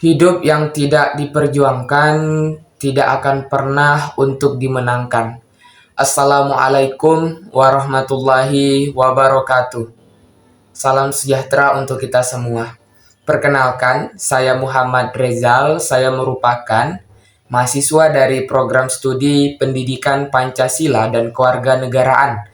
Hidup yang tidak diperjuangkan tidak akan pernah untuk dimenangkan. Assalamualaikum warahmatullahi wabarakatuh. Salam sejahtera untuk kita semua. Perkenalkan, saya Muhammad Rezal. Saya merupakan mahasiswa dari program studi Pendidikan Pancasila dan Kewarganegaraan,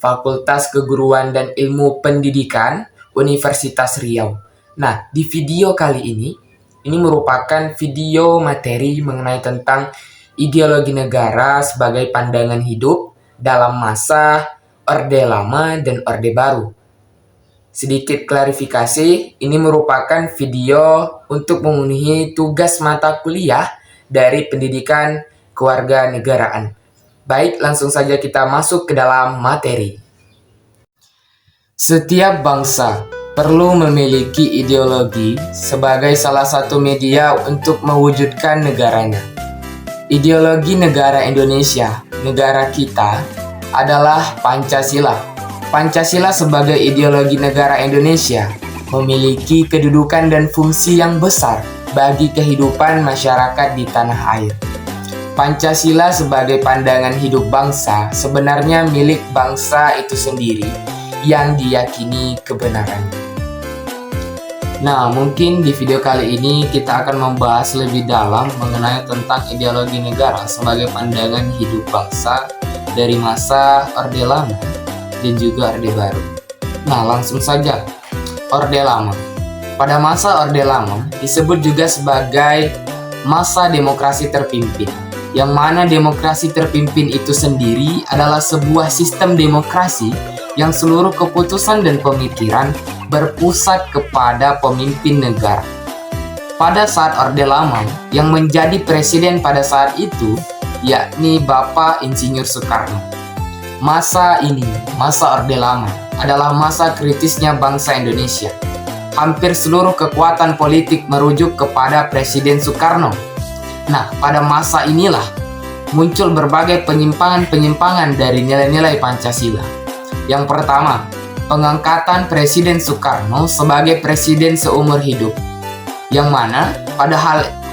Fakultas Keguruan dan Ilmu Pendidikan, Universitas Riau. Nah, di video kali ini merupakan video materi mengenai tentang ideologi negara sebagai pandangan hidup dalam masa Orde Lama dan Orde Baru. Sedikit klarifikasi, ini merupakan video untuk memenuhi tugas mata kuliah dari pendidikan kewarganegaraan. Baik, langsung saja kita masuk ke dalam materi. Setiap bangsa perlu memiliki ideologi sebagai salah satu media untuk mewujudkan negaranya. Ideologi negara Indonesia, negara kita, adalah Pancasila. Pancasila sebagai ideologi negara Indonesia memiliki kedudukan dan fungsi yang besar bagi kehidupan masyarakat di tanah air. Pancasila sebagai pandangan hidup bangsa sebenarnya milik bangsa itu sendiri yang diyakini kebenarannya. Nah, mungkin di video kali ini kita akan membahas lebih dalam mengenai tentang ideologi negara sebagai pandangan hidup bangsa dari masa Orde Lama dan juga Orde Baru. Nah, langsung saja. Orde Lama. Pada masa Orde Lama disebut juga sebagai masa demokrasi terpimpin, yang mana demokrasi terpimpin itu sendiri adalah sebuah sistem demokrasi yang seluruh keputusan dan pemikiran berpusat kepada pemimpin negara. Pada saat Orde Lama, yang menjadi presiden pada saat itu yakni Bapak Insinyur Soekarno. Masa ini, masa Orde Lama, adalah masa kritisnya bangsa Indonesia. Hampir seluruh kekuatan politik merujuk kepada Presiden Soekarno. Nah, pada masa inilah muncul berbagai penyimpangan-penyimpangan dari nilai-nilai Pancasila. Yang pertama, pengangkatan Presiden Soekarno sebagai presiden seumur hidup, yang mana pada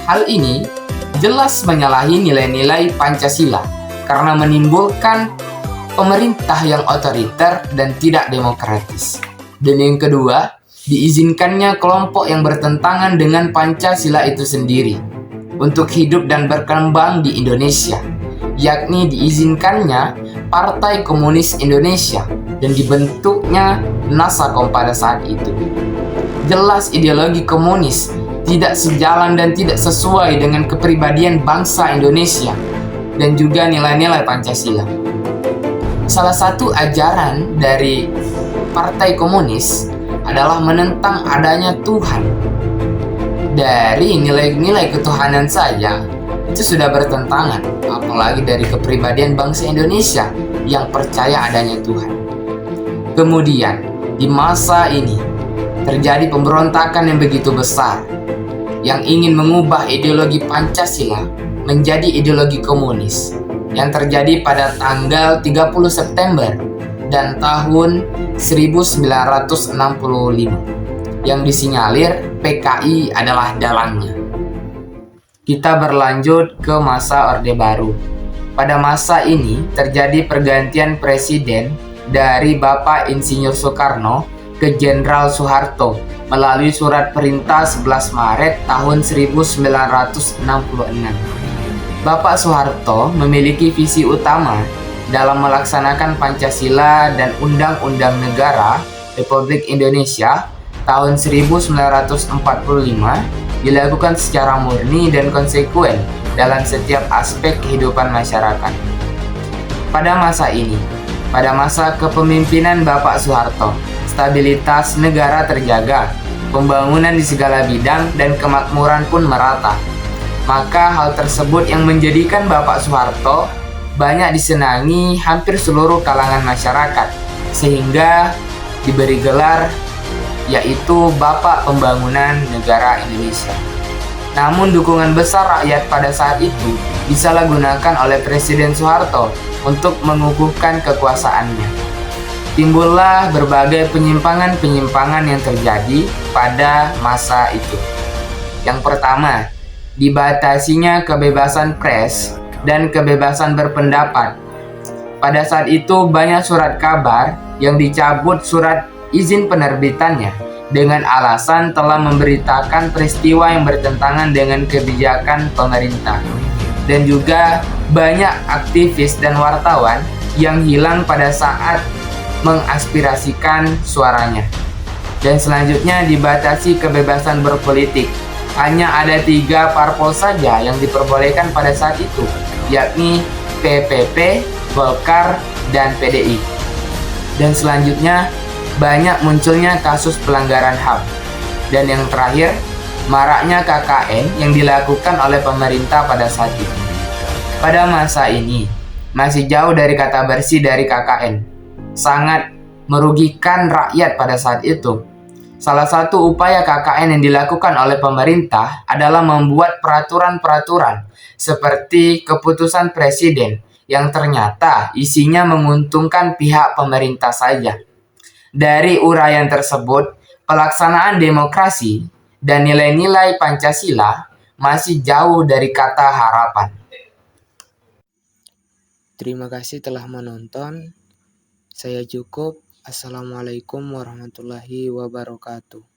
hal ini jelas menyalahi nilai-nilai Pancasila karena menimbulkan pemerintah yang otoriter dan tidak demokratis. Dan yang kedua, diizinkannya kelompok yang bertentangan dengan Pancasila itu sendiri untuk hidup dan berkembang di Indonesia, yakni diizinkannya Partai Komunis Indonesia dan dibentuknya Nasakom pada saat itu. Jelas ideologi komunis tidak sejalan dan tidak sesuai dengan kepribadian bangsa Indonesia dan juga nilai-nilai Pancasila. Salah satu ajaran dari Partai Komunis adalah menentang adanya Tuhan. Dari nilai-nilai ketuhanan saja itu sudah bertentangan, apalagi dari kepribadian bangsa Indonesia yang percaya adanya Tuhan. Kemudian, di masa ini terjadi pemberontakan yang begitu besar yang ingin mengubah ideologi Pancasila menjadi ideologi komunis yang terjadi pada tanggal 30 September dan tahun 1965 yang disinyalir PKI adalah dalangnya. Kita berlanjut ke masa Orde Baru. Pada masa ini terjadi pergantian presiden dari Bapak Insinyur Soekarno ke Jenderal Soeharto melalui surat perintah 11 Maret tahun 1966. Bapak Soeharto memiliki visi utama dalam melaksanakan Pancasila dan Undang-Undang Negara Republik Indonesia tahun 1945 dilakukan secara murni dan konsekuen dalam setiap aspek kehidupan masyarakat. Pada masa ini, pada masa kepemimpinan Bapak Soeharto, stabilitas negara terjaga, pembangunan di segala bidang dan kemakmuran pun merata. Maka hal tersebut yang menjadikan Bapak Soeharto banyak disenangi hampir seluruh kalangan masyarakat, sehingga diberi gelar yaitu Bapak Pembangunan Negara Indonesia. Namun dukungan besar rakyat pada saat itu disalahgunakan oleh Presiden Soeharto untuk mengukuhkan kekuasaannya. Timbullah berbagai penyimpangan-penyimpangan yang terjadi pada masa itu. Yang pertama, dibatasinya kebebasan pers dan kebebasan berpendapat. Pada saat itu banyak surat kabar yang dicabut surat izin penerbitannya dengan alasan telah memberitakan peristiwa yang bertentangan dengan kebijakan pemerintah. Dan juga banyak aktivis dan wartawan yang hilang pada saat mengaspirasikan suaranya. Dan selanjutnya dibatasi kebebasan berpolitik. Hanya ada 3 parpol saja yang diperbolehkan pada saat itu, yakni PPP, Golkar, dan PDI. Dan selanjutnya banyak munculnya kasus pelanggaran HAM. Dan yang terakhir, maraknya KKN yang dilakukan oleh pemerintah pada saat itu. Pada masa ini, masih jauh dari kata bersih dari KKN. Sangat merugikan rakyat pada saat itu. Salah satu upaya KKN yang dilakukan oleh pemerintah adalah membuat peraturan-peraturan seperti keputusan presiden yang ternyata isinya menguntungkan pihak pemerintah saja. Dari uraian tersebut, pelaksanaan demokrasi dan nilai-nilai Pancasila masih jauh dari kata harapan. Terima kasih telah menonton. Saya cukup. Assalamualaikum warahmatullahi wabarakatuh.